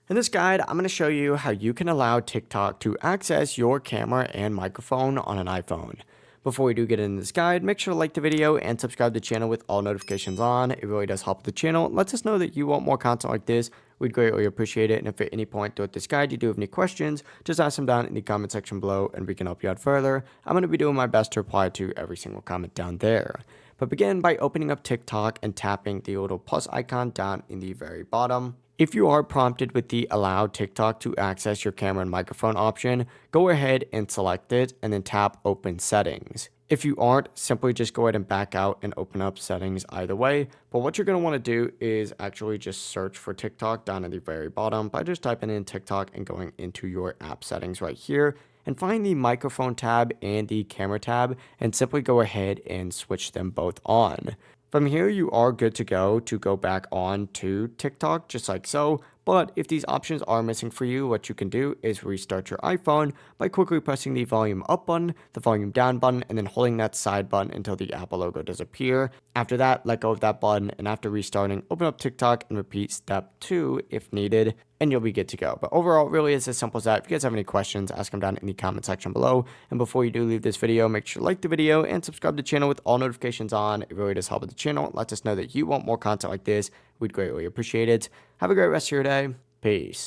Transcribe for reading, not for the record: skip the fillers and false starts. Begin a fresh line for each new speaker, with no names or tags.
In this guide, I'm going to show you how you can allow TikTok to access your camera and microphone on an iPhone. Before we do get into this guide, make sure to like the video and subscribe to the channel with all notifications on. It really does help the channel. It lets us know that you want more content like this. We'd greatly appreciate it. And if at any point throughout this guide you do have any questions, just ask them down in the comment section below and we can help you out further. I'm going to be doing my best to reply to every single comment down there. But begin by opening up TikTok and tapping the little plus icon down in the very bottom. If you are prompted with the allow TikTok to access your camera and microphone option, go ahead and select it and then tap open settings. If you aren't, simply just go ahead and back out and open up settings either way. But what you're going to want to do is actually just search for TikTok down at the very bottom by just typing in TikTok and going into your app settings right here and find the microphone tab and the camera tab and simply go ahead and switch them both on. From here, you are good to go back on to TikTok, just like so. But if these options are missing for you, what you can do is restart your iPhone by quickly pressing the volume up button, the volume down button, and then holding that side button until the Apple logo does appear. After that, let go of that button, and after restarting, open up TikTok and repeat step 2 if needed, and you'll be good to go. But overall, it really is as simple as that. If you guys have any questions, ask them down in the comment section below. And before you do leave this video, make sure to like the video and subscribe to the channel with all notifications on. It really does help with the channel. It lets us know that you want more content like this. We'd greatly appreciate it. Have a great rest of your day. Peace.